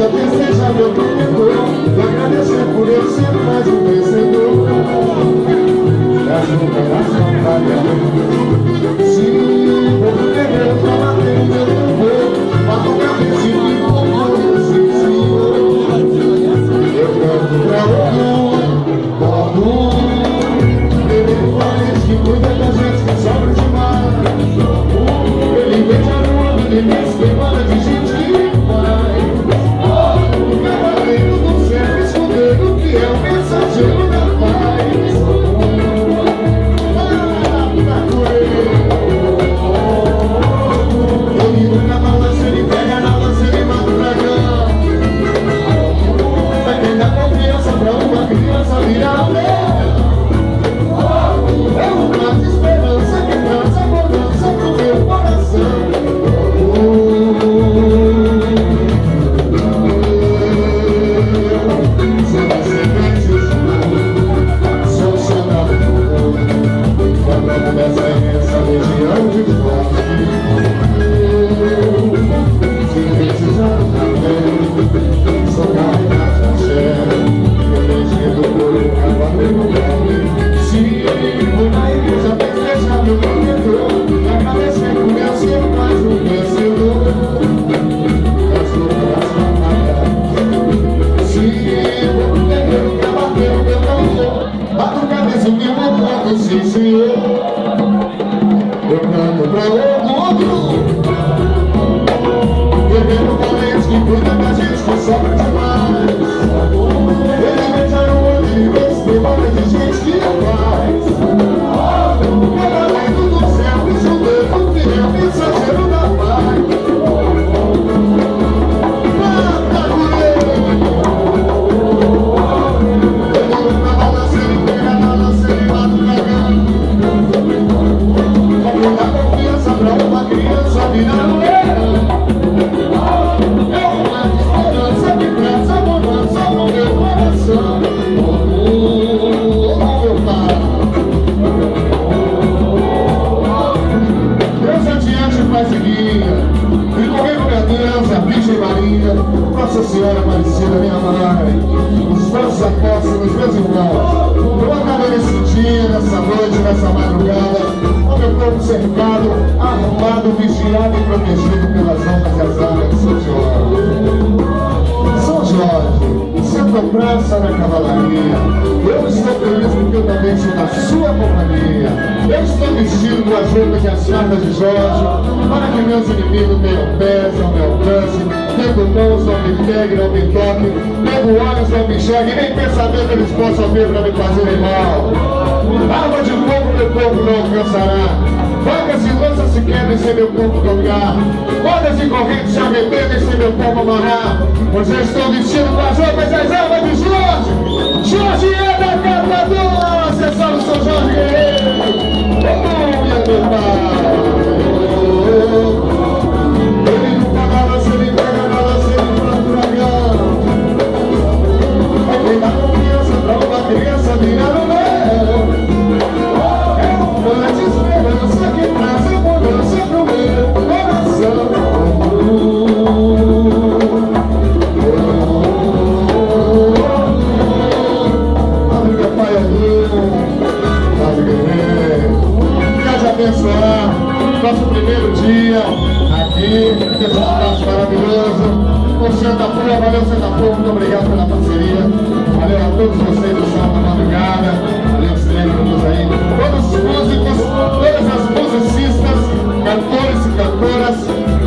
Talvez seja meu protetor, e agradecer por eu ser mais um vencedor. Da superação falha. Sim, vou beber pra bater meu tambor, bato cabeça e fico com sim, senhor. Eu canto pra outro, beber valente que cuida da gente que sobra demais. Ele vende a lua, ele mesmo queimada de gente que vai. O cavaleiro do céu escondendo que é o mensageiro da paz. Ele nunca balança, ele pega na lança, ele mata o dragão. Pra quem dá confiança pra uma criança virar um leão. É uma desesperança que traz a mudança pro meu coração. Dessa imensa legião de forte, se precisar também, sou carregado de axé, elegido por um cavaleiro nobre. Se for na igreja festejar meu protetor, e agradecer por eu ser mais um vencedor. Da superação falha. Se for no terreiro pra bater o meu tambor, bato cabeça e me mando, sim, senhor. Eu canto pra outro, bebendo valente que cuida da gente que sobra demais. Ele beija no olho e vê se tem bola de gente que não faz. O cavaleiro do céu, estudando que é o mensageiro da paz. Mata ele nunca balança, ele pega na lança, ele mata o dragão. Dá confiança pra uma criança virar um leão. É uma esperança que traz a mudança no meu coração. Meu pai, Deus adiante faz e guia, e comigo minha Deus, a Virgem Maria, Nossa Senhora Aparecida, minha mãe, os meus apóstolos, meus irmãos. Eu acabei nesse dia, nessa noite, nessa madrugada, meu corpo cercado, arrumado, vigiado e protegido pelas honras e as armas de São Jorge. São Jorge, Santa Praça na Cavalaria, eu estou feliz porque eu também sou da sua companhia. Eu estou vestido com as roupas e as fardas de Jorge, para que meus inimigos tenham pés ao meu alcance, tendo mãos não me peguem, não me toquem, tendo olhos não me enxerguem, nem pensamento eles possam ver para me fazerem mal. Arma de fogo meu corpo não alcançará, facas e lanças se quebrem sem meu corpo tocar, cordas e correntes se arrebentam sem meu corpo amarrar, pois eu estou vestido com as roupas e as armas de Jorge. Jorge é da Catadora, você sabe, São Jorge Guerreiro. Aleluia, meu pai. Ele nunca balança, ele pega na lança, ele mata o dragão. Ele dá confiança pra uma criança virar um leão. Uma desesperança que traz a mudança pro meu coração. Ave meu Pai amor, Ave guerreiro, quero te abençoar nosso primeiro dia aqui, nesse espaço maravilhoso. O Santa Pura, valeu Santa Pura, muito obrigado pela parceria. Valeu a todos vocês do Sábado Madrugada. Valeu os técnicos aí, todos os músicos, todas as musicistas, cantores e cantoras,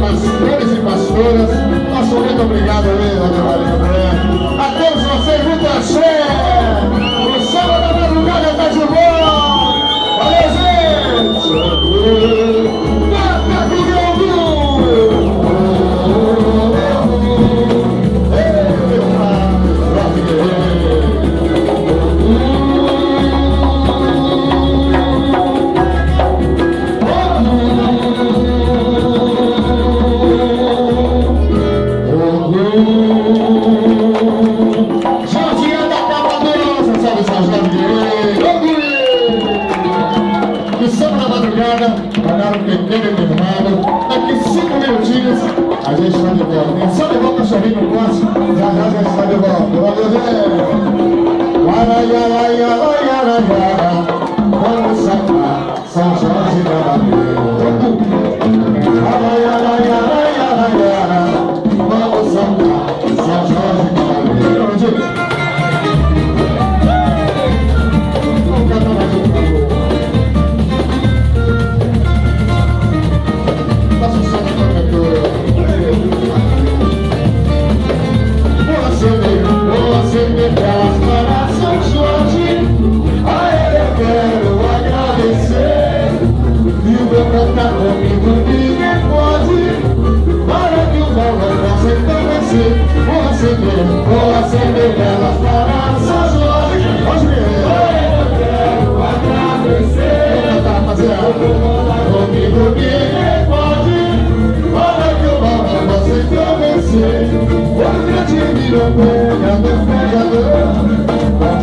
pastores e pastoras. Nosso muito obrigado aí, Maria. A todos vocês, muito axé. O Sábado da Madrugada está de volta. Valeu, gente. Mata do meu Daqui 5 minutinhos a gente está de volta. Só levar o cachorrinho no próximo. você. O grande miropeia do pregador,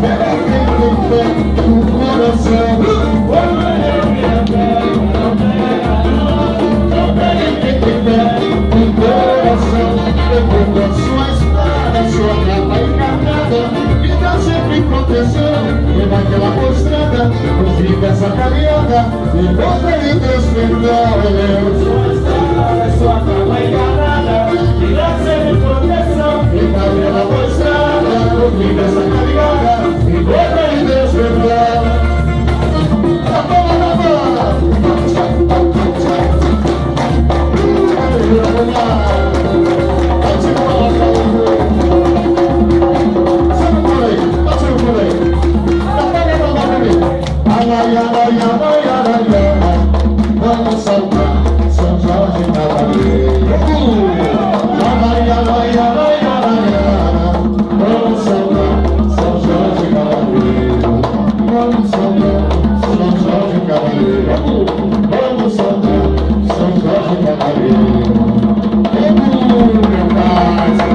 pega quem tem fé no coração. O quem tem fé no coração, levando a sua espada, sua capa encarnada, me dá sempre proteção. E naquela postrada, no fim dessa caminhada, e conta de Deus perdão, sua espada, sua capa encarnada, me dá sempre proteção. E naquela postrada, no fim dessa caminhada, e conta de Deus perdão. Vamos saltar São Jorge Cavaleiro. Vamos saltar São Jorge Cavaleiro. Vamos saltar São Jorge Cavaleiro. Vamos saltar São Jorge Cavaleiro. Meu pai.